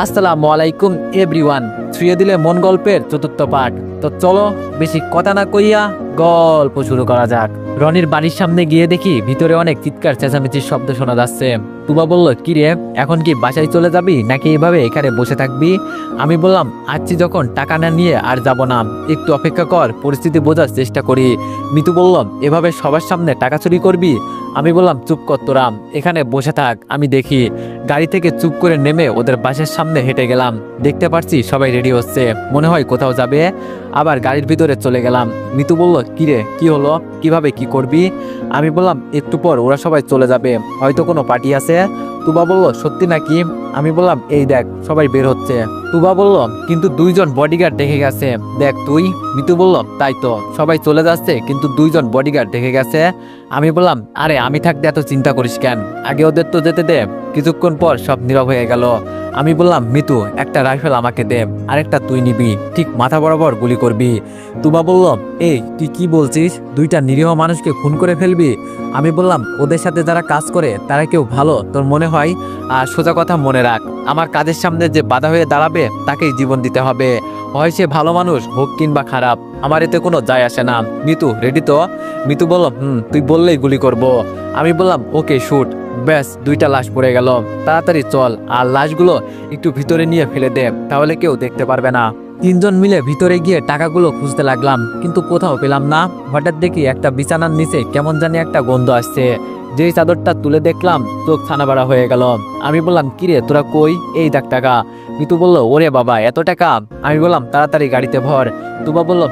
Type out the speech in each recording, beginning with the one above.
আসসালামু আলাইকুম এভরিওয়ান। ছুঁয়ে দিলে মন গল্পের চতুর্থ পার্ট। তো চলো বেশি কথা না কইয়া গল্প শুরু করা যাক। রনির বাড়ির সামনে গিয়ে দেখি ভিতরে অনেক চিৎকার চেঁচামেচির শব্দ শোনা যাচ্ছে। তুবা বলল, কি রে, এখন কি বাসায় চলে যাবি নাকি এইভাবে এখানে বসে থাকবি? আমি বললাম, আসছি যখন টাকা না নিয়ে আর যাব না, একটু অপেক্ষা কর, পরিস্থিতি বোঝার চেষ্টা করি। মিতু বলল, এভাবে সবার সামনে টাকা চুরি করবি? আমি বললাম, চুপ কর তোরা, এখানে বসে থাক, আমি দেখি। গাড়ি থেকে চুপ করে নেমে ওদের বাসের সামনে হেঁটে গেলাম। দেখতে পাচ্ছি সবাই রেডি হচ্ছে, মনে হয় কোথাও যাবে। আবার গাড়ির ভিতরে চলে গেলাম। মিতু বলল, কিরে, কি হলো, কিভাবে কি করবি? আমি বললাম, একটু পর ওরা সবাই চলে যাবে, হয়তো কোনো পার্টি আছে। তুবা বলল, সত্যি নাকি? আমি বললাম, এই দেখ সবাই বের হচ্ছে। তুবা বলল, কিন্তু 2জন বডিগার্ড দেখে গেছে, দেখ তুই। মিতু বলল, তাই তো, সবাই চলে যাচ্ছে কিন্তু 2জন বডিগার্ড দেখে গেছে। আমি বললাম, আরে আমি থাকতে এত চিন্তা করিস কেন, আগে ওদের তো যেতে দে। কিছুক্ষণ পর সব নীরব হয়ে গেল। আমি বললাম, মিতু, একটা রাইফেল আমাকে দে, আরেকটা তুই নিবি, ঠিক মাথা বরাবর গুলি করবি। তুবা বলল, এই তুই কি বলছিস, 2টা নিরীহ মানুষকে খুন করে ফেলবি? আমি বললাম, ওদের সাথে যারা কাজ করে তারা কেউ ভালো তোর মনে হয়? আর সোজা কথা মনে রাখ, আমার কাজের সামনে যে বাধা হয়ে দাঁড়াবে তাকেই জীবন দিতে হবে, হয় সে ভালো মানুষ হোক কিংবা খারাপ, আমার এতে কোনো যায় আসে না। মিতু রেডি তো? মিতু বলল, তুই বললেই গুলি করব। আমি বললাম, ওকে শুট। ব্যাস, 2টা লাশ পড়ে গেল, তাড়াতাড়ি চল, আর লাশগুলো একটু ভিতরে নিয়ে ফেলে দে, তাহলে কেউ দেখতে পারবে না। 3জন মিলে ভিতরে গিয়ে টাকাগুলো খুঁজতে লাগলাম, কিন্তু কোথাও পেলাম না। হঠাৎ দেখি একটা বিছানার নিচে কেমন জানি একটা গন্ধ আসছে। যেই চাদরটা তুলে দেখলাম, চোখ ছানাবাড়া হয়ে গেল। আমি বললাম, কিরে তোরা কই, এই দেখ টাকা। মিতু বলল, ওরে বাবা, এত টাকা? আমি বললাম, তাড়াতাড়ি গাড়িতে ভর। তুবা বলল,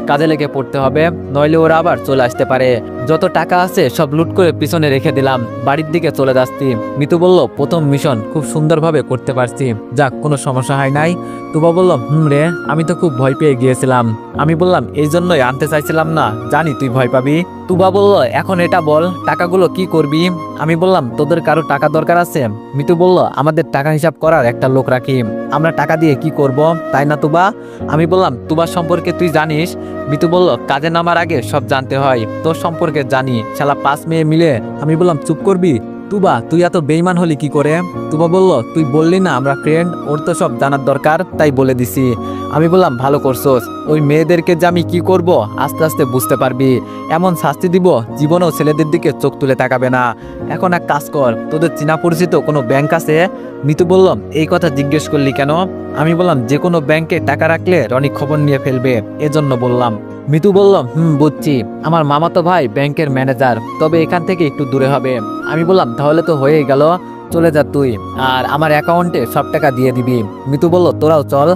কাজে লেগে পড়তে হবে, নইলে ওরা আবার চলে আসতে পারে। যত টাকা আছে সব লুট করে পিছনে রেখে দিলাম, বাড়ির দিকে চলে যাচ্ছি। মিতু বলল, প্রথম মিশন খুব সুন্দরভাবে করতে পারছি, যাক কোনো সমস্যা হয় নাই। তুবা বলল, রে, আমি তো খুব ভয় পেয়ে গিয়েছিলাম। আমি বললাম, এই জন্যই আনতে চাইছিলাম না, জানি তুই ভয় পাবি। তুবা বলল, এখন এটা বল, টাকাগুলো কি করবি? আমি বললাম, তোদের কারো টাকা দরকার আছে? মিতু বলল, আমাদের টাকা হিসাব করার একটা লোক রাখি, আমরা টাকা দিয়ে কি করব, তাই না তুবা? আমি বললাম, তুবার সম্পর্কে তুই জানিস? মিতু বলল, কাজে নামার আগে সব জানতে হয়, তোর সম্পর্কে জানি, শালা 5 মেয়ে মিলে। আমি বললাম, চুপ করবি? তুবা, তুই এত বেইমান হলি কি করে? তুবা বলল, তুই বললি না আমরা ফ্রেন্ড, ওর তো সব জানার দরকার, তাই বলে দিছি। আমি বললাম, ভালো করছোস, ওই মেয়েদেরকে যে আমি কি করব আস্তে আস্তে বুঝতে পারবি, এমন শাস্তি দিব জীবনেও ছেলেদের দিকে চোখ তুলে তাকাবে না। এখন এক কাজ কর, তোদের চেনা পরিচিত কোনো ব্যাংক আছে? মিতু বলল, এই কথা জিজ্ঞেস করলি কেন? আমি বললাম, যে কোনো ব্যাংকে টাকা রাখলে রনি খবর নিয়ে ফেলবে, এজন্য বললাম। মিতু বলল, বুঝছি, আমার মামাতো ভাই ব্যাংকের ম্যানেজার, তবে এখান থেকে একটু দূরে হবে। আমি বললাম, তাহলে তো হয়েই গেল, চলে যা তুই, আর আমার অ্যাকাউন্টে সব টাকা দিয়ে দিবি। মিতু বলল, তোরাও চল।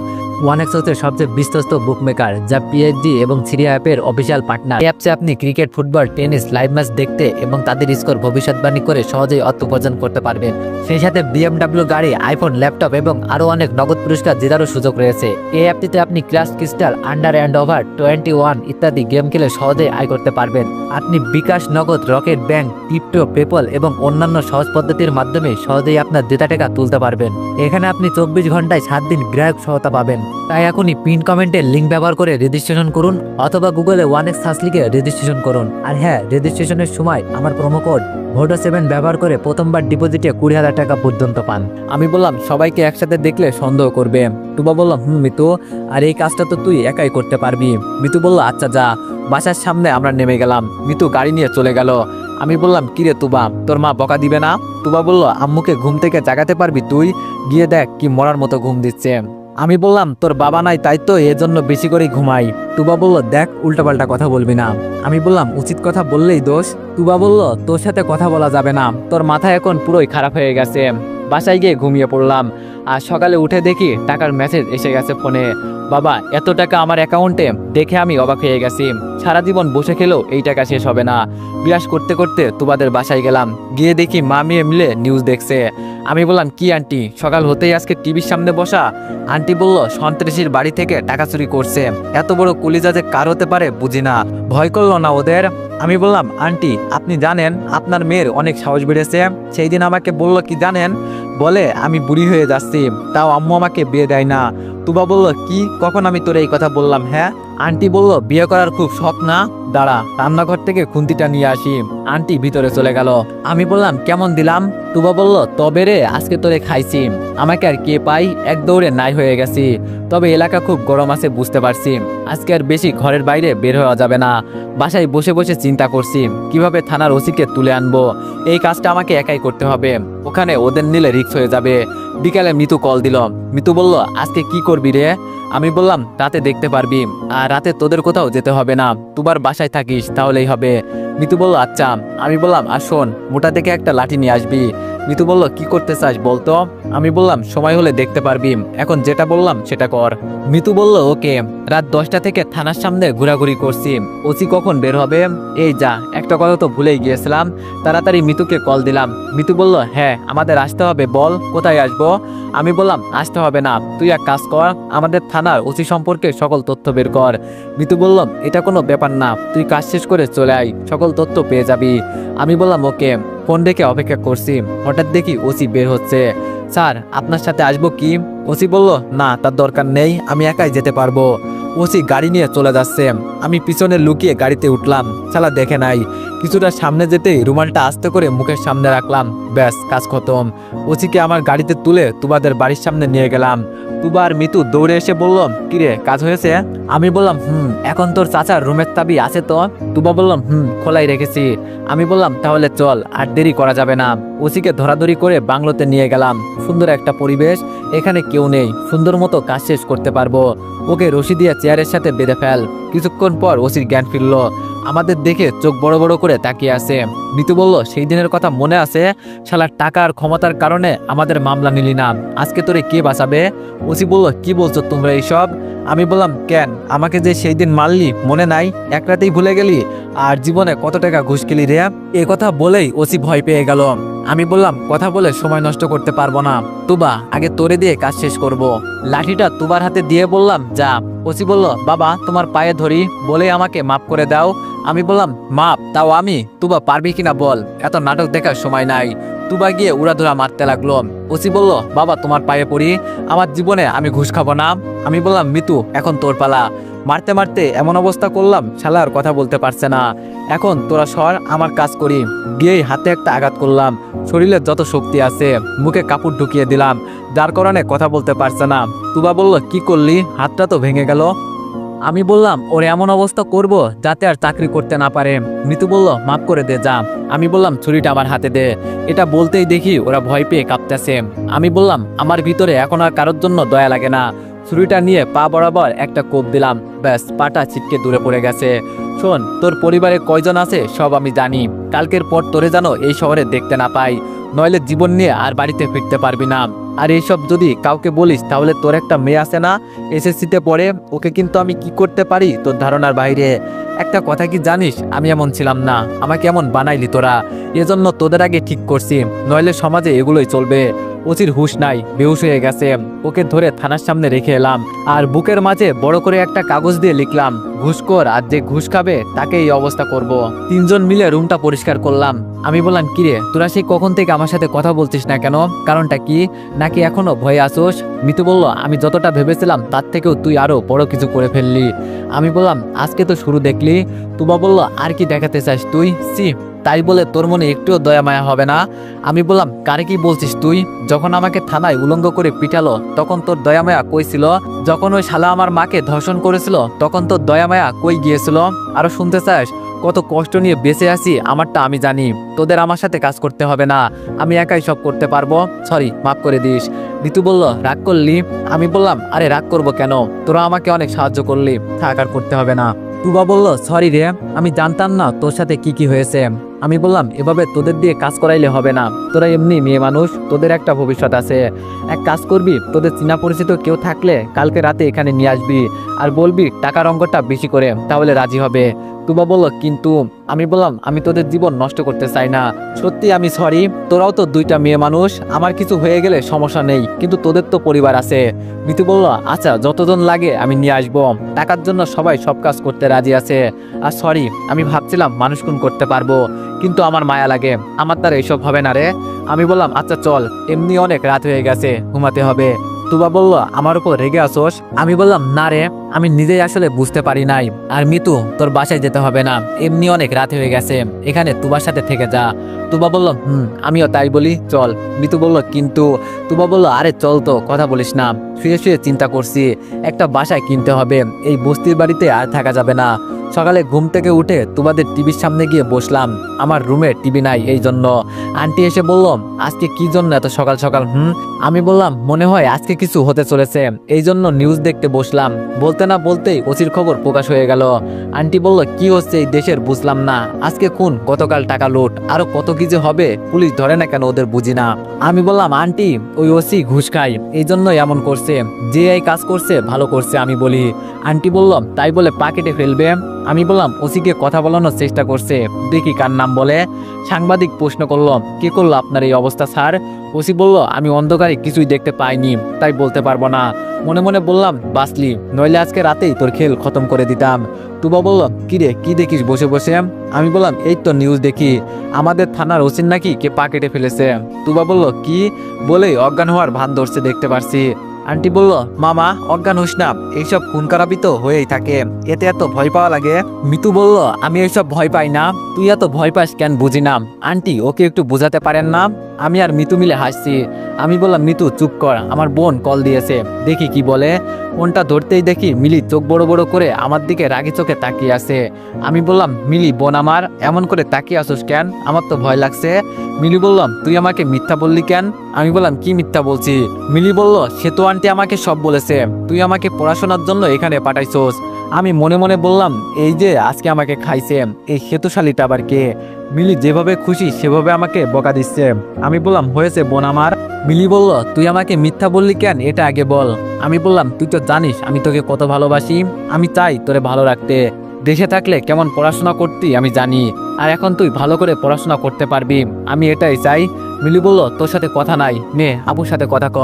ওয়ানেক্স হচ্ছে সবচেয়ে বিশ্বস্ত বুকমেকার, যা পিএইচডি এবং সিরিয়া অ্যাপের অফিসিয়াল পার্টনার। এই অ্যাপসে আপনি cricket, football, tennis live match দেখতে এবং তাদের স্কোর ভবিষ্যৎবাণী করে সহজেই অর্থ উপার্জন করতে পারবেন। সেই সাথে BMW গাড়ি, আইফোন, ল্যাপটপ এবং আরও অনেক নগদ পুরস্কার জেতারও সুযোগ রয়েছে। এই অ্যাপটিতে আপনি class crystal, under and over 21 ইত্যাদি গেম খেলে সহজেই আয় করতে পারবেন। আপনি বিকাশ, নগদ, রকেট ব্যাংক, ক্রিপ্টো, পেপল এবং অন্যান্য সহজ পদ্ধতির মাধ্যমে সহজেই আপনার জেতা টাকা তুলতে পারবেন। এখানে আপনি 24 ঘন্টায় 7 দিন গ্রাহক সহায়তা পাবেন। তাই এখনই পিন কমেন্টের লিঙ্ক ব্যবহার করে রেজিস্ট্রেশন করুন, অথবা গুগলে ওয়ানেক্স সার্চ লিখে রেজিস্ট্রেশন করুন। আর হ্যাঁ, রেজিস্ট্রেশনের সময় আমার প্রোমো কোড VODO7 ব্যবহার করে প্রথমবার ডিপোজিটে 20,000 টাকা পর্যন্ত পান। আমি বললাম, সবাইকে একসাথে দেখলে সন্দেহ করবে। তুবা বলল, মিতু, আর এই কাজটা তো তুই একাই করতে পারবি। মিতু বলল, আচ্ছা যা। বাসার সামনে আমরা নেমে গেলাম, মিতু গাড়ি নিয়ে চলে গেল। আমি বললাম, কিরে তুবা, তোর মা বকা দিবে না? তুবা বলল, আম্মুকে ঘুম থেকে জাগাতে পারবি তুই? গিয়ে দেখ কি মরার মতো ঘুম দিচ্ছে। আমি বললাম, তোর বাবা নাই তাই তো এজন্য বেশি করে ঘুমাই। তুবা বলল, দেখ উল্টাপাল্টা কথা বলবি না। আমি বললাম, উচিত কথা বললেই দোষ। তুবা বলল, তোর সাথে কথা বলা যাবে না, তোর মাথা এখন পুরোই খারাপ হয়ে গেছে। বাসায় গিয়ে ঘুমিয়ে পড়লাম, আর সকালে উঠে দেখি টাকার মেসেজ এসে গেছে ফোনে। বাবা, এত টাকা আমার অ্যাকাউন্টে, দেখে আমি অবাক হয়ে গেছি। সারা জীবন বসে খেলেও এই টাকা শেষ হবে না। বিরাস করতে করতে তুবাদের বাসায় গেলাম, গিয়ে দেখি মা মেয়ে মিলে নিউজ দেখছে। আমি বললাম, কি আন্টি, সকাল হতেই আজকে টিভির সামনে বসা? আন্টি বলল, সন্ত্রাসীর বাড়ি থেকে টাকা চুরি করছে, এত বড় কলিজা যে কার হতে পারে বুঝি না, ভয় করলো না ওদের? আমি বললাম, আন্টি আপনি জানেন আপনার মেয়ের অনেক সাহস বেড়েছে, সেই দিন আমাকে বলল কি জানেন, বলে আমি বুড়ি হয়ে যাচ্ছি, তাও আম্মু আমাকে বিয়ে দেয় না, তুবা বলল, কি কখন আমি তোরে এই কথা বললাম? হ্যাঁ। আন্টি বলল, বিয়ে করার খুব শখ না? দাঁড়া, রান্নাঘর থেকে খুন্তিটা নিয়ে আসি। আন্টি ভিতরে চলে গেল। আমি বললাম, কেমন দিলাম? তুবা বলল, তবে রে, আজকে তোরে খাইছি। আমাকে আর কে পাই, এক দৌড়ে নাই হয়ে গেছি। তবে এলাকা খুব গরম আছে বুঝতে পারছি। আজকে আর বেশি ঘরের বাইরে বের হওয়া যাবে না। বাসায় বসে বসে চিন্তা করছি কিভাবে থানার ওসিকে তুলে আনবো। এই কাজটা আমাকে একাই করতে হবে। ওখানে ওদের নিলে রিস্ক হয়ে যাবে। বিকালে মিতু কল দিল। মিতু বলল, আজকে কি করবি রে? আমি বললাম, রাতে দেখতে পারবি। আর রাতে তোদের কোথাও যেতে হবে না, তুবার বাসায় থাকিস তাহলেই হবে। মিতু বলল, আচ্ছা। আমি বললাম, আর শোন, মোটা থেকে একটা লাঠি নিয়ে আসবি। মিতু বলল, কি করতে চাস বলতো? আমি বললাম, সময় হলে দেখতে পারবি, এখন যেটা বললাম সেটা কর। মিতু বলল, ওকে। রাত 10টা থেকে থানার সামনে ঘোরাঘুরি করছি। ওসি কখন বের হবে? এই যা, একটা কথা তো ভুলেই গিয়েছিলাম। তাড়াতাড়ি মিতুকে কল দিলাম। মিতু বলল, হ্যাঁ আমাদের আসতে হবে, বল কোথায় আসবো? আমি বললাম, আসতে হবে না, তুই এক কাজ কর, আমাদের থানার ওসি সম্পর্কে সকল তথ্য বের কর। মিতু বলল, এটা কোনো ব্যাপার না, তুই কাজ শেষ করে চলে আয়, সকল তথ্য পেয়ে যাবি। আমি বললাম, ওকে। ফোন রেখে অপেক্ষা করছি। হঠাৎ দেখি ওসি বের হচ্ছে। স্যার, আপনার সাথে আসবো কি? ওসি বলল, না, তার দরকার নেই, আমি একাই যেতে পারবো। ওসি গাড়ি নিয়ে চলে যাচ্ছে। আমি পিছনে লুকিয়ে গাড়িতে উঠলাম। শালা দেখে নাই। কিছুটা সামনে যেতেই রুমালটা আস্তে করে মুখের সামনে রাখলাম। ব্যাস, কাজ খতম। ওসিকে আমার গাড়িতে তুলে তুবাদের বাড়ির সামনে নিয়ে গেলাম। তুবা আর মিতু দৌড়ে এসে বলল, কিরে, কাজ হয়েছে? আমি বললাম, এখন তোর চাচার রুমের চাবি আছে তো? তুবা বললাম, খোলাই রেখেছি। আমি বললাম, তাহলে চল, আর দেরি করা যাবে না। ওসিকে ধরাধরি করে বাংলোতে নিয়ে গেলাম। সুন্দর একটা পরিবেশ, এখানে কেউ নেই, সুন্দর মতো কাজ শেষ করতে পারবো। ওকে রশি দিয়ে চেয়ারের সাথে বেঁধে ফেল। কিছুক্ষণ পর ওসির জ্ঞান ফিরল। আমাদের দেখে চোখ বড় বড় করে তাকিয়ে আছে। মিতু বলল, সেই দিনের কথা মনে আছে? শালার টাকা আর ক্ষমতার কারণে আমাদের মামলা নিলি না, আজকে তোরে কে বাঁচাবে? ওসি বলল, কি বলছো তোমরা এইসব? আমি বললাম, কেন, আমাকে যে সেই দিন মারলি মনে নাই? এক রাতেই ভুলে গেলি? আর জীবনে কত টাকা ঘুষ খেলি রে? এ কথা বলেই ওসি ভয় পেয়ে গেল। আমি বললাম, কথা বলে সময় নষ্ট করতে পারবো না, তুবা, আগে তোরে দিয়ে কাজ শেষ করব। লাঠিটা তুবার হাতে দিয়ে বললাম, যা। ওসি বলল, বাবা তোমার পায়ে ধরি, বলে আমাকে মাফ করে দাও। আমি বললাম, মাপ তাও আমি? তুবা পারবি কিনা বল, এত নাটক দেখার সময় নাই। তুবা গিয়ে উড়াধুরা মারতে লাগলো। ওসি বলল, বাবা তোমার পায়ে পড়ি, আমার জীবনে আমি ঘুষ খাবো না। আমি বললাম, মিতু এখন তোর পালা। মারতে মারতে এমন অবস্থা করলাম, শালা আর কথা বলতে পারছে না। এখন তোরা সর, আমার কাজ করি। গিয়েই হাতে একটা আঘাত করলাম। শরীরে যত শক্তি আছে মুখে কাপড় ঢুকিয়ে দিলাম, যার কারণে কথা বলতে পারছে না। তুবা বলল, কি করলি, হাতটা তো ভেঙে গেল। আমি বললাম, ওর এমন অবস্থা করব যাতে আর চাকরি করতে না পারে। মিতু বলল, মাফ করে দে, যা। আমি বললাম, ছুরিটা আমার হাতে দে। এটা বলতেই দেখি ওরা ভয় পেয়ে কাঁপতেছে। আমি বললাম, আমার ভিতরে এখন আর কারোর জন্য দয়া লাগে না। ছুরিটা নিয়ে পা বরাবর একটা কোপ দিলাম। ব্যাস, পাটা ছিটকে দূরে পড়ে গেছে। শোন, তোর পরিবারে কয়জন আছে সব আমি জানি। কালকের পর তোরে যেন এই শহরে দেখতে না পাই, নইলে জীবন নিয়ে আর বাড়িতে ফিরতে পারবি না। আর এইসব যদি কাউকে বলিস তাহলে তোর একটা মেয়ে আছে না, এসএসসিতে পড়ে, ওকে কিন্তু আমি কি করতে পারি তোর ধারণার বাইরে। একটা কথা কি জানিস, আমি এমন ছিলাম না, আমাকে এমন বানাইলি তোরা, এজন্য তোদের আগে ঠিক করছি, নইলে সমাজে এগুলোই চলবে। ওসির হুঁশ নাই, বেহুশ হয়ে গেছে। ওকে ধরে থানার সামনে রেখে এলাম, আর বুকের মাঝে বড় করে একটা কাগজ দিয়ে লিখলাম, ঘুষখোর, আর যে ঘুষ খাবে তাকে এই অবস্থা করব। তিনজন মিলে রুমটা পরিষ্কার করলাম। আমি বললাম, কিরে, তোরা সেই কখন থেকে আমার সাথে কথা বলছিস না কেন, কারণটা কি, নাকি এখনো ভয়ে আসোস? মিতু বলল, আমি যতটা ভেবেছিলাম তার থেকেও তুই আরো বড় কিছু করে ফেললি। আমি বললাম, আজকে তো শুরু দেখলি। তুবা বলল, আর কি দেখাতে চাস তুই? সি, তাই বলে তোর মনে একটুও দয়া মায়া হবে না? আমি বললাম, কারে কি বলছিস তুই? যখন আমাকে থানায় উলঙ্গ করে পিটালো তখন তোর দয়া মায়া কই ছিল? যখন ওই শালা আমার মাকে ধর্ষণ করেছিল তখন তোর দয়া মায়া কই গিয়েছিল? আরো শুনতে চাস? কত কষ্ট নিয়ে বেঁচে আছি আমারটা আমি জানি, তোদের আমার সাথে কাজ করতে হবে না, আমি একাই সব করতে পারবো, সরি, মাফ করে দিস। ঋতু বলল, রাগ করলি? আমি বললাম, আরে রাগ করবো কেন, তোরা আমাকে অনেক সাহায্য করলি, থাক আর করতে হবে না। তুবা বলল, সরি রে, আমি জানতাম না তোর সাথে কি কি হয়েছে। আমি বললাম, এভাবে তোদের দিয়ে কাজ করাইলে হবে না, তোরা এমনি মেয়ে মানুষ, তোদের একটা ভবিষ্যৎ আছে। এক কাজ করবি, তোদের চেনা পরিচিত কেউ থাকলে কালকে রাতে এখানে নিয়ে আসবি, আর বলবি টাকার অঙ্কটা বেশি করে, তাহলে রাজি হবে। তুবা বলল, কিন্তু? আমি বললাম, আমি তোদের জীবন নষ্ট করতে চাই না, সত্যি আমি সরি, তোরাও তো দুইটা মেয়ে মানুষ, আমার কিছু হয়ে গেলে সমস্যা নেই, কিন্তু তোদের তো পরিবার আছে। মিতু বলল, আচ্ছা, যতজন লাগে আমি নিয়ে আসবো, টাকার জন্য সবাই সব কাজ করতে রাজি আছে। আর সরি, আমি ভাবছিলাম মানুষ খুন করতে পারবো, কিন্তু আমার মায়া লাগে, আমার দ্বারা এসব হবে না রে। আমি বললাম, আচ্ছা চল, এমনি অনেক রাত হয়ে গেছে, ঘুমাতে হবে। তুবা বলল, আমার উপর রেগে আসোস? আমি বললাম, না রে, আমি নিজেই আসলে বুঝতে পারি নাই। আর মিতু, তোর বাসায় যেতে হবে না, এমনি অনেক রাত হয়ে গেছে, এখানে তুবার সাথে থেকে যা। তুবা বলল, আমিও তাই বলি, চল। মিতু বলল, কিন্তু। তুবা বলল, আরে চল তো, কথা বলিস না, শুয়ে শুয়ে চিন্তা করছি, একটা বাসায় কিনতে হবে, এই বস্তির বাড়িতে আর থাকা যাবে না। সকালে ঘুম থেকে উঠে তুবাদের টিভির সামনে গিয়ে বসলাম, আমার রুমে টিভি নাই এই জন্য। আন্টি এসে বলল, আজকে কি জন্য এত সকাল সকাল? আমি বললাম, মনে হয় আজকে কিছু হতে চলেছে, এই জন্য নিউজ দেখতে বসলাম। বলতে না বলতেই ওসির খবর প্রকাশ হয়ে গেল। আন্টি বলল, কি হচ্ছে এই দেশের বুঝলাম না, আজকে খুন, গতকাল টাকা লুট, আরো কত কি যে হবে, পুলিশ ধরে না কেন ওদের বুঝি না। আমি বললাম, আন্টি, ওই ওসি ঘুষ খায়, এই জন্য এমন করছে, যে এই কাজ করছে ভালো করছে আমি বলি। আন্টি বলল, তাই বলে পাকেটে ফেলবে? আমি বললাম, ওসিকে কথা বলানোর চেষ্টা করছে, দেখি কার নাম বলে। সাংবাদিক প্রশ্ন করলো, কে করলো আপনার এই অবস্থা স্যার? ওসি বলল, আমি অন্ধকারে কিছুই দেখতে পাইনি, তাই বলতে পারবো না। মনে মনে বললাম, বাসলি, নইলে আজকে রাতেই তোর খেল খতম করে দিতাম। তুবা বলল, কিরে, কি দেখিস বসে বসে? আমি বললাম, এই তো নিউজ দেখি, আমাদের থানার ওসির নাকি কে পা কেটে ফেলেছে। তুবা বলল, কি বলেই অজ্ঞান হওয়ার ভান ধরছে দেখতে পারছি। আন্টি বলল, মামা অজ্ঞান হোস না, এইসব খুন খারাপই তো হয়েই থাকে, এতে এত ভয় পাওয়া লাগে? মিতু বলল, আমি এইসব ভয় পাই না, তুই এত ভয় পাস কেন বুঝি না। আন্টি, ওকে একটু বোঝাতে পারেন না? আমি আর মিতু মিলে হাসছি। আমি বললাম, মিতু চুপ কর, আমার বোন কল দিয়েছে, দেখি কি বলে। ফোনটা ধরতেই দেখি মিলি চোখ বড় বড় করে আমার দিকে রাগি চোখে তাকিয়ে আছে। আমি বললাম, মিলি বোন আমার, এমন করে তাকিয়ে আসোস কেন? আমার তো ভয় লাগছে। মিলি বলল, তুই আমাকে মিথ্যা বললি কেন? আমি বললাম, কি মিথ্যা বলছি? মিলি বলল, সে তো আন্টি আমাকে সব বলেছে, তুই আমাকে পড়াশোনার জন্য এখানে পাঠাইছোস। আমি মনে মনে বললাম, এই যে আজকে আমাকে খাইছে, এই সেতুশালীটা আবার কে? মিলি যেভাবে খুশি সেভাবে আমাকে বকা দিচ্ছে। আমি বললাম, হয়েছে বোন আমার। মিলি বলল, তুই আমাকে মিথ্যা বললি কেন, এটা আগে বল। আমি বললাম, তুই তো জানিস আমি তোকে কত ভালোবাসি, আমি চাই তোরে ভালো রাখতে, দেশে থাকলে কেমন পড়াশোনা করতি আমি জানি, আর এখন তুই ভালো করে পড়াশোনা করতে পারবি, আমি এটাই চাই। মিলি বলল, তোর সাথে কথা নাই, নে আপুর সাথে কথা ক।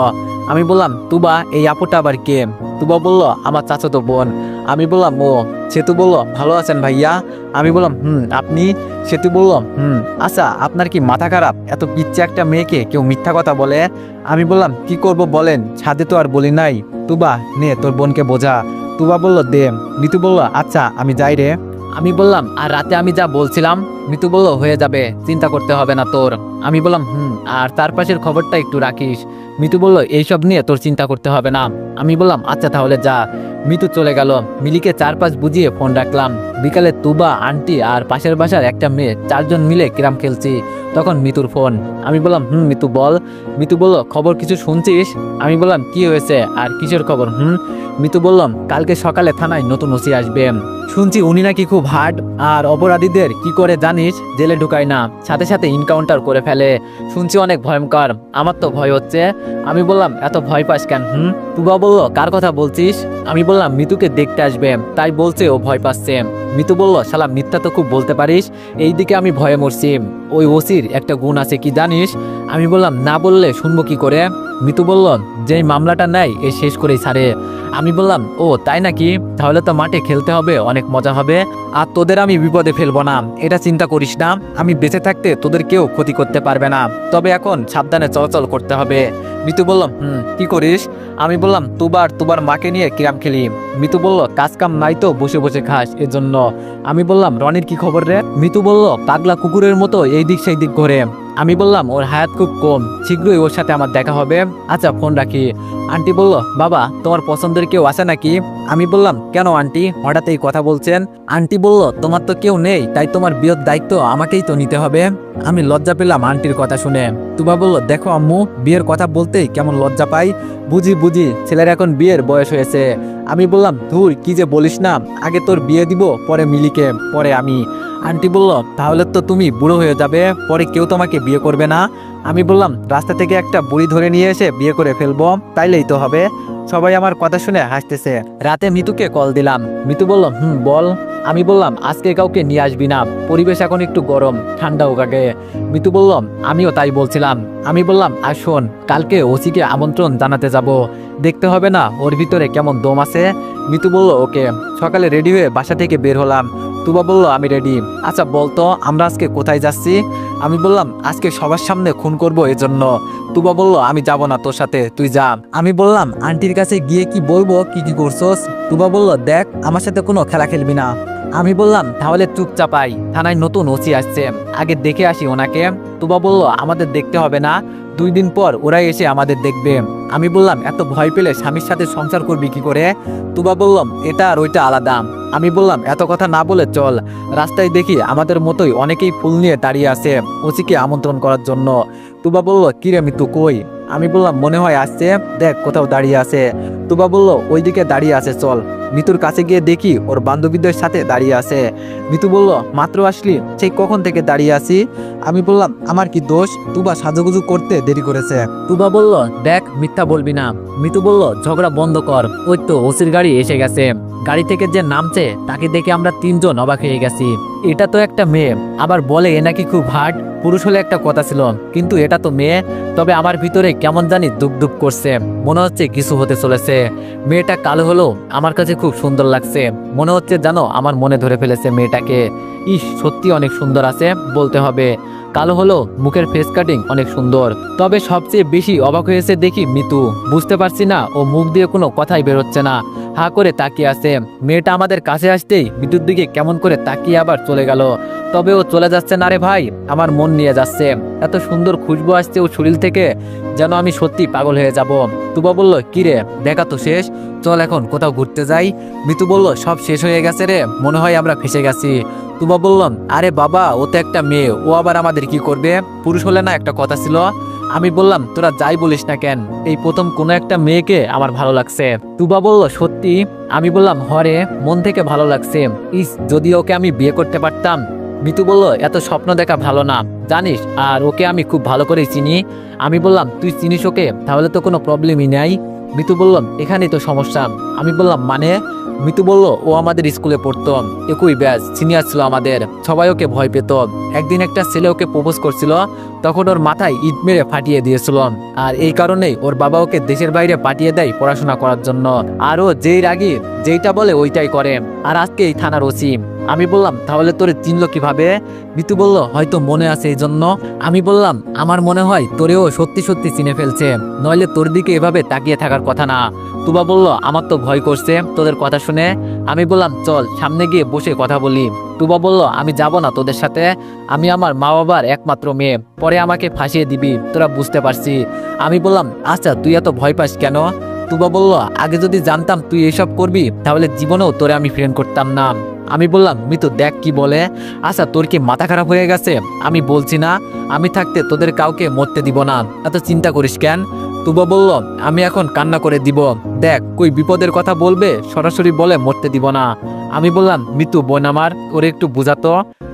আমি বললাম, তুবা, এই আপুটা আবার কে? তুবা বলল, আমার চাচাতো বোন। আমি বললাম, ও। সেতু বলল, ভালো আছেন ভাইয়া? আমি বললাম, আপনি? সেতু বলল, আচ্ছা, আপনার কি মাথা খারাপ, এত পিচ্ছে একটা মেয়েকে কেউ মিথ্যা কথা বলে? আমি বললাম, কি করব বলেন, ছাদে তো আর বলি নাই। তুবা, নে তোর বোনকে বোঝা। তুবা বলল, দে। মিতু বলল, আচ্ছা আমি যাই রে। আমি বললাম, আর রাতে আমি যা বলছিলাম? মিতু বলল, হয়ে যাবে, চিন্তা করতে হবে না তোর। আমি বললাম, আর তার পাশের খবরটা একটু রাখিস। মিতু বলল, এইসব নিয়ে তোর চিন্তা করতে হবে না। আমি বললাম, আচ্ছা তাহলে যা। মিতু চলে গেল। মিলিকে চারপাশ বুঝিয়ে ফোন রাখলাম। বিকালে তুবা, আন্টি আর পাশের বাসার একটা মেয়ে, চারজন মিলে ক্যারাম খেলছি, তখন মিতুর ফোন। আমি বললাম, মিতু বল। মিতু বলল, খবর কিছু শুনছিস? আমি বললাম, কি হয়েছে আর কিসের খবর? মিতু বললাম, কালকে সকালে থানায় নতুন ওসি আসবে, শুনছি উনি নাকি খুব হার্ড, আর অপরাধীদের কি করে জানিস, জেলে ঢুকায় না, সাথে সাথে ইনকাউন্টার করে ফেলে, শুনছি অনেক ভয়ঙ্কর, আমার তো ভয় হচ্ছে। আমি বললাম, এত ভয় পাস কেন? তুবা বলল, কার কথা বলছিস? আমি বললাম, মিতুকে দেখতে আসবে, তাই বলছে ও ভয় পাচ্ছে। মিতু বলল, শালা মিথ্যা তো খুব বলতে পারিস, এইদিকে আমি ভয়ে মরছি, ওই ওসির একটা গুণ আছে কি জানিস? আমি বললাম, না বললে শুনবো কি করে? মিতু বলল, যেই মামলাটা নেয় এ শেষ করেই ছাড়ে। আমি বললাম, ও তাই নাকি? তাহলে তো মাঠে খেলতে হবে, অনেক মজা হবে, আর তোদের আমি বিপদে ফেলবো না, এটা চিন্তা করিস না, আমি বেঁচে থাকতে তোদের কেউ ক্ষতি করতে পারবে না, তবে এখন সাবধানে চলাচল করতে হবে। মিতু বলল, কি করিস? আমি বললাম, তুবার মাকে নিয়ে ক্যারাম খেলি। মিতু বলল, কাজ কাম নাই তো বসে বসে খাস এজন্য। আমি বললাম, রনির কি খবর রে? মিতু বলল, পাগলা কুকুরের মতো এই দিক সেই দিক ঘোরে। আমি বললাম, ওর হায়াত খুব কম, শীঘ্রই ওর সাথে আমার দেখা হবে, আচ্ছা ফোন রাখি। আন্টি বলল, বাবা তোমার পছন্দের কেউ আছে নাকি? আমি বললাম, কেন আন্টি হঠাৎ এই কথা বলছেন? আন্টি বলল, তোমার তো কেউ নেই, তাই তোমার বিয়ের দায়িত্ব আমাকেই তো নিতে হবে। আমি লজ্জা পেলাম আন্টির কথা শুনে। তুবা বলল, দেখো আম্মু, বিয়ের কথা বলতেই কেমন লজ্জা পাই, বুঝি ছেলের এখন বিয়ের বয়স হয়েছে। আমি বললাম, ধুর কি যে বলিস না, আগে তোর বিয়ে দিব, পরে মিলিকে, পরে আমি। আন্টি বলল, তাহলে তো তুমি বুড়ো হয়ে যাবে, পরে কেউ তোমাকে বিয়ে করবে না। আমি বললাম, রাস্তা থেকে একটা বুড়ি ধরে নিয়ে এসে বিয়ে করে ফেলবো, তাইলেই তো হবে। সবাই আমার কথা শুনে হাসতেছে। রাতে মিতুকে কল দিলাম। মিতু বলল, বল। আমি বললাম, আজকে কাউকে নিয়ে আসবি না, পরিবেশ এখন একটু গরম, ঠান্ডা হোক আগে। মিতু বলল, আমিও তাই বলছিলাম। আমি বললাম, আর শোন, কালকে ওসিকে আমন্ত্রণ জানাতে যাব, দেখতে হবে না ওর ভিতরে কেমন দম আছে? মিতু বলল, ওকে। সকালে রেডি হয়ে বাসা থেকে বের হলাম। তুবা বলল আমি রেডি। আচ্ছা বলতো আমরা আজকে কোথায় যাচ্ছি? আমি বললাম আজকে সবার সামনে খুন করব এজন্য। তুবা বলল আমি যাব না তোর সাথে, তুই যা। আমি বললাম আন্টির কাছে গিয়ে কি বলবো কি কি করছস? তুবা বলল দেখ আমার সাথে কোনো খেলা খেলবি না। আমি বললাম তাহলে চুপচাপাই, থানায় নতুন ওসি আসছে, আগে দেখে আসি ওনাকে। তুবা বলল আমাদের দেখতে হবে না, 2 দিন পর ওরাই এসে আমাদের দেখবে। আমি বললাম এত ভয় পেলে স্বামীর সাথে সংসার করবি কি করে? তুবা বললাম এটা আর ওইটা আলাদা। আমি বললাম এত কথা না বলে চল, রাস্তায় দেখি আমাদের মতোই অনেকেই ফুল নিয়ে দাঁড়িয়ে আছে ওসিকে আমন্ত্রণ করার জন্য। তুবা বলল কিরে মিতু কই? আমি বললাম মনে হয় আসছে, দেখ কোথাও দাঁড়িয়ে আছে। তুবা বলল ওইদিকে দাঁড়িয়ে আছে চল। মিতুর কাছে গিয়ে দেখি ওর বান্ধবীদের সাথে দাঁড়িয়ে আছে। মিতু বলল মাত্র আসলি, সেই কখন থেকে দাঁড়িয়ে আছি? আমি বললাম আমার কি দোষ, তুবা সাজুগুজু করতে দেরি করেছে। তুবা বলল দেখ মিথ্যা বলবি না। মিতু বলল ঝগড়া বন্ধ কর, ওই তো ওসির গাড়ি এসে গেছে। গাড়ি থেকে যে নামছে তাকে দেখে আমরা 3 জন অবাক হয়ে গেছি। এটা তো একটা মেয়ে, আবার বলে এ নাকি খুব হার্ড, পুরুষ হলে একটা কথা ছিল, কিন্তু এটা তো মেয়ে। তবে আমার ভিতরে কেমন জানি দুপ দুপ করছে, মনে হচ্ছে কিছু হতে চলেছে। মেয়েটা কালো হলো আমার কাছে খুব সুন্দর লাগছে, মনে হচ্ছে জানো আমার মনে ধরে ফেলেছে মেয়েটাকে। ইস সত্যি অনেক সুন্দর আছে বলতে হবে। কালো হলো, মুখের ফেস কাটিং অনেক সুন্দর। তবে সবচেয়ে বেশি অবাক হয়েছে দেখি মিতু, বুঝতে পারছি না ও মুখ দিয়ে কোনো কথাই বেরোচ্ছে না, হা করে তাকিয়ে আছে। মেয়েটা আমাদের কাছে আসতেই মিতুর দিকে কেমন করে তাকিয়ে আবার চলে গেল। তবে ও চলে যাচ্ছে না রে ভাই, আমার মন নিয়ে যাচ্ছে। এত সুন্দর খুশবু আসছে ও শরীর থেকে, যেন আমি সত্যি পাগল হয়ে যাব। তুবা বলল কিরে দেখা তো শেষ, চল এখন কোথাও ঘুরতে যাই। মিতু বলল সব শেষ হয়ে গেছে রে, মনে হয় আমরা ফেসে গেছি। তুবা বললাম আরে বাবা ও তো একটা মেয়ে, ও আবার আমাদের কি করবে? পুরুষ হলে না একটা কথা ছিল। আমি বললাম তোরা যাই বলিস না কেন, এই প্রথম কোনো একটা মেয়েকে আমার ভালো লাগছে। তুবা বলল সত্যি? আমি বললাম হরে, মন থেকে ভালো লাগছে। ইস যদি ওকে আমি বিয়ে করতে পারতাম। মিতু বলল এত স্বপ্ন দেখা ভালো না জানিস, আর ওকে আমি খুব ভালো করেই চিনি। আমি বললাম তুই চিনিস ওকে, তাহলে তো কোনো প্রবলেমই নাই। মিতু বলল এখানেই তো সমস্যা। আমি বললাম মানে? মিতু বলল ও আমাদের স্কুলে পড়তো, একই ব্যাচ, সিনিয়র ছিল আমাদের, সবাই ওকে ভয় পেত। একদিন একটা ছেলে ওকে প্রপোজ করছিল, তখন ওর মাথায় ইট মেরে ফাটিয়ে দিয়েছিল, আর এই কারণেই ওর বাবা ওকে দেশের বাইরে পাঠিয়ে দেয় পড়াশোনা করার জন্য। আর ও যেই রাগী, যেইটা বলে ওইটাই করে, আর আজকে এই থানার ওসি। আমি বললাম তাহলে তোরে চিনলো কিভাবে? মিতু বলল হয়তো মনে আছে এই জন্য। আমি বললাম আমার মনে হয় তোরেও সত্যি সত্যি চিনে ফেলছে, নইলে তোর দিকে এভাবে তাকিয়ে থাকার কথা না। তুবা বলল আমার তো ভয় করছে তোদের কথা শুনে। আমি বললাম চল সামনে গিয়ে বসে কথা বলি। তুবা বলল আমি যাব না তোদের সাথে, আমি আমার মা বাবার একমাত্র মেয়ে, পরে আমাকে ফাঁসিয়ে দিবি তোরা বুঝতে পারছি। আমি বললাম আচ্ছা তুই এত ভয় পাস কেন? তুবা বলল আগে যদি জানতাম তুই এসব করবি তাহলে জীবনেও তোরে আমি ফ্রেন্ড করতাম না। আমি বললাম মিতু দেখ কি বলে, আচ্ছা তোর কি মাথা খারাপ হয়ে গেছে? আমি বলছি না আমি থাকতে তোদের কাউকে মরতে দিব না, এত চিন্তা করিস কেন? তুবা বলল আমি এখন কান্না করে দিব, দেখ কই বিপদের কথা বলবে সরাসরি বলে মরতে দিব না। আমি বললাম মিতু বোন আমার, ওরে একটু বুঝাতো।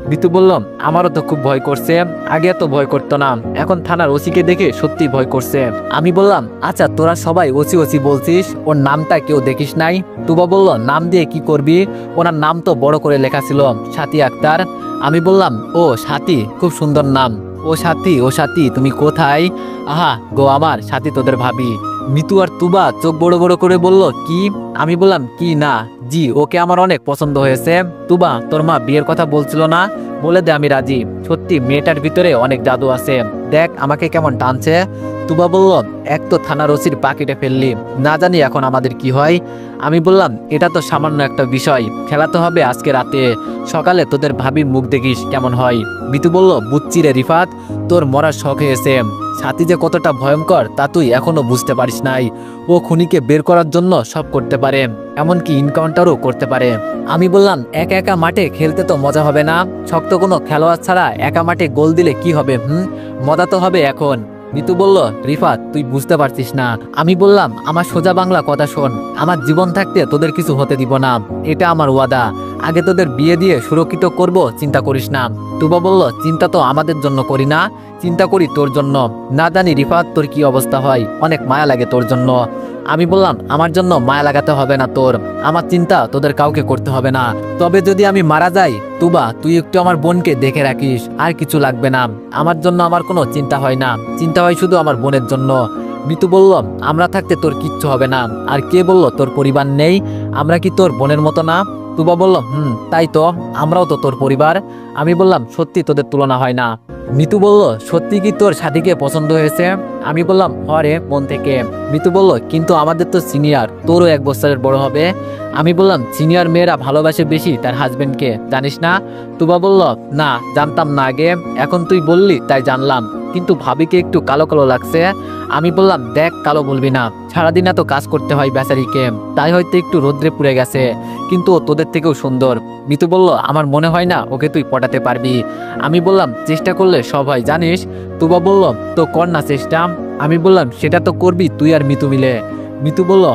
মিতু বলল আমারও তো খুব ভয় করছে, আগে এত ভয় করতো না, এখন থানার ওসিকে দেখে সত্যি ভয় করছে। আমি বললাম আচ্ছা তোরা সবাই ওসি ওসি বলছিস, ওর নামটা কেউ দেখিস নাই? তুবা বলল নাম দিয়ে কি করবি, ওনার নাম তো বড় করে লেখা ছিল সাথী আক্তার। আমি বললাম ও সাথী, খুব সুন্দর নাম। ও সাথী, ও সাথী তুমি কোথায়? আহা গো আমার সাথী তোদের ভাবি। মিতু আর তুবা চোখ বড় বড় করে বলল কি? আমি বললাম কি না জি ওকে আমার অনেক পছন্দ হয়েছে। তুবা তোর মা বিয়ের কথা বলছিল না, বলে দে আমি রাজি। সত্যি মেয়েটার ভিতরে অনেক জাদু আছে, দেখ আমাকে কেমন টানছে। তুবা বলল এক তো থানার ওসির পাকিটে ফেললি, না জানি এখন আমাদের কি হয়। আমি বললাম এটা তো সামান্য একটা বিষয়, খেলাতে হবে আজকে রাতে, সকালে তোদের ভাবির মুখ দেখিস কেমন হয়। মিতু বলল বুঝছি রে রিফাত, তোর মরার শখ হয়েছে, সাথী যে কতটা ভয়ঙ্কর তা তুই এখনো বুঝতে পারিস নাই। ও খুনিকে বের করার জন্য সব করতে পারে, এমনকি ইনকাউন্টারও করতে পারে। আমি বললাম একা একা মাঠে খেলতে তো মজা হবে না, শক্ত কোনো খেলোয়াড় ছাড়া একা মাঠে গোল দিলে কি হবে? মজা তো হবে এখন। মিতু বলল রিফাত তুই বুঝতে পারছিস না। আমি বললাম আমার সোজা বাংলা কথা শোন, আমার জীবন থাকতে তোদের কিছু হতে দিব না, এটা আমার ওয়াদা। আগে তোদের বিয়ে দিয়ে সুরক্ষিত করব, চিন্তা করিস না। তুবা বলল চিন্তা তো আমাদের জন্য করি না, চিন্তা করি তোর জন্য। না জানি রিফাত তোর কি অবস্থা হয়, অনেক মায়া লাগে তোর জন্য। আমি বললাম আমার জন্য মায়া লাগাতে হবে না তোর, আমার চিন্তা তোদের কাউকে করতে হবে না। তবে যদি আমি মারা যাই তুবা তুই একটু আমার বোনকে দেখে রাখিস, আর কিছু লাগবে না। আমার জন্য আমার কোনো চিন্তা হয় না, চিন্তা হয় শুধু আমার বোনের জন্য। মিতু বলল আমরা থাকতে তোর কিচ্ছু হবে না। আর কে বলল তোর পরিবার নেই? আমরা কি তোর বোনের মতো না? তুবা বলল, তাই তো, আমরাও তো তোর পরিবার। আমি বললাম, সত্যি তোদের তুলনা হয় না। মিতু বলল, সত্যি কি তোর সাথীকে পছন্দ হয়েছে? আমি বললাম, হরে, মন থেকে। মিতু বলল, কিন্তু আমাদের তো সিনিয়র, তোরও 1 বছরের বড় হবে। আমি বললাম, সিনিয়র মেয়েরা ভালোবাসে বেশি তার হাজবেন্ডকে, জানিস না? তুবা বলল, না, জানতাম না আগে, এখন তুই বললি তাই জানলাম। কিন্তু ভাবিকে একটু কালো কালো লাগছে। আমি বললাম, দেখ, কালো বলবি না, সারাদিন এত কাজ করতে হয় বেচারিকে, তাই হয়তো একটু রোদ্রে পুড়ে গেছে, কিন্তু ও তোদের থেকেও সুন্দর। মিতু বলল, আমার মনে হয় না ওকে তুই পটাতে পারবি। আমি বললাম, চেষ্টা করলে সব হয়, জানিস। তুবা বলল, তো কর না চেষ্টা। আমি বললাম, সেটা তো করবি তুই আর মিতু মিলে। মিতু বলল,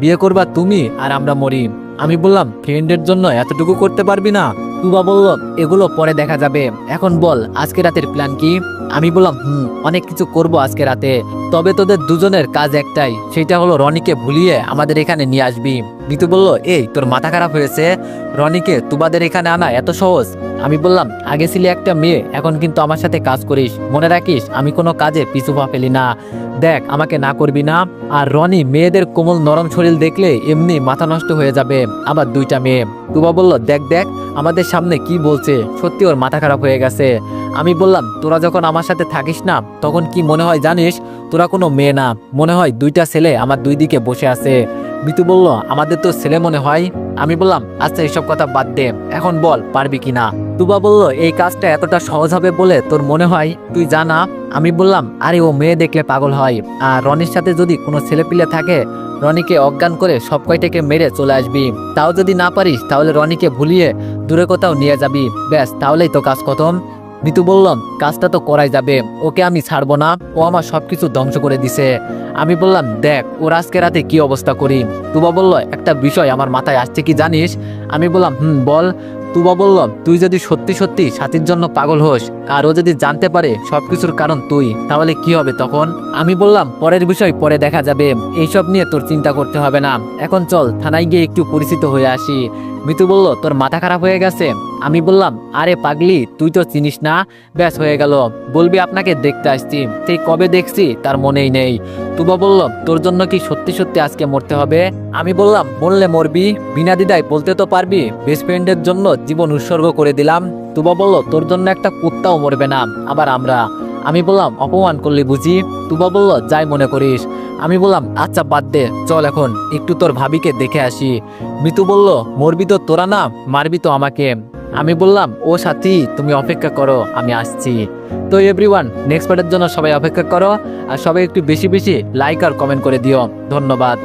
বিয়ে করবা তুমি আর আমরা মরি। আমি বললাম, ফ্রেন্ডের জন্য এতটুকু করতে পারবি না? তুবা বলল, এগুলো পরে দেখা যাবে, এখন বল আজকে রাতের প্ল্যান কি? আমি বললাম, অনেক কিছু করব আজকে রাতে, তবে তোদের দুজনের কাজ একটাই, সেটা হলো রনিকে ভুলিয়ে আমাদের এখানে নিয়ে আসবি। মিতু বলল, এই তোর মাথা খারাপ হয়েছে? রনিকে তুবাদের এখানে আনা এত সহজ? আমি বললাম, আগে ছিলে একটা মেয়ে, এখন কিন্তু আমার সাথে কাজ করিস, মনে রাখিস আমি কোনো কাজে পিছু পা ফেলি না। দেখ, আমাকে না করবি না। আর রনি মেয়েদের কোমল নরম শরীর দেখলে এমনি মাথা নষ্ট হয়ে যাবে, আবার 2টা মেয়ে। তুবা বলল, দেখ দেখ আমাদের সামনে কি বলছে, সত্যি ওর মাথা খারাপ হয়ে গেছে। আমি বললাম, তোরা যখন আমার সাথে থাকিস না তখন কি মনে হয় জানিস? তোরা কোনো মেয়ে না, মনে হয় 2টা ছেলে আমার 2 দিকে বসে আছে। মিতু বলল, আমাদের তো ছেলে মনে হয়। আমি বললাম, আচ্ছা এসব কথা বাদ দে, এখন বল পারবি কিনা? তুবা বলল, এই কাজটা এতটা সহজ হবে বলে তোর মনে হয়? তুই জানা। আমি বললাম, আরে ও মেয়ে দেখলে পাগল হয়, আর রনির সাথে যদি কোনো ছেলেপিলে থাকে রনিকে অজ্ঞান করে সব কয়টাকে মেরে চলে আসবি। তাও যদি না পারিস তাহলে রনিকে ভুলিয়ে দূরে কোথাও নিয়ে যাবি, ব্যাস তাহলেই তো কাজ খতম। মিতু বলল, কাজটা তো করাই যাবে, ওকে আমি ছাড়বো না, ও আমার সবকিছু ধ্বংস করে দিছে। আমি বললাম, দেখ ওর আজকে রাতে কি অবস্থা করি। তুবা বলল, একটা বিষয় আমার মাথায় আসছে, কি জানিস? আমি বললাম, বল। তুবা বলল, তুই যদি সত্যি সত্যি সাথীর জন্য পাগল হোস আর ও যদি জানতে পারে সবকিছুর কারণ তুই, তাহলে কি হবে তখন? আমি বললাম, পরের বিষয় পরে দেখা যাবে, এইসব নিয়ে তোর চিন্তা করতে হবে না, এখন চল থানায় গিয়ে একটু পরিচিত হয়ে আসি। মিতু বলল, তোর মাথা খারাপ হয়ে গেছে? আমি বললাম, আরে পাগলি, তুই তো চিনিস না, ব্যাস হয়ে গেল, বলবি আপনাকে দেখতে আসছি, সেই কবে দেখছি তার মনেই নেই। তুবা বলল, তোর জন্য কি সত্যি সত্যি আজকে মরতে হবে? আমি বললাম, মরলে মরবি, বিনা দ্বিধায় বলতে তো পারবি, বেস্ট ফ্রেন্ডের জন্য জীবন উৎসর্গ করে দিলাম। তুবা বলল, তোর জন্য একটা কুত্তাও মরবে না, আবার আমরা। আমি বললাম, অপমান করলি বুঝি? তুবা বলল, যাই মনে করিস। আমি বললাম, আচ্ছা বাদ দে, চল এখন একটু তোর ভাবিকে দেখে আসি। মিতু বলল, মরবি তো তোরা না, মারবি তো আমাকে। আমি বললাম, ও সাথী, তুমি অপেক্ষা করো, আমি আসছি। তো এভরিওয়ান, নেক্সট পার্টের জন্য সবাই অপেক্ষা করো, আর সবাই একটু বেশি বেশি লাইক আর কমেন্ট করে দিও। ধন্যবাদ।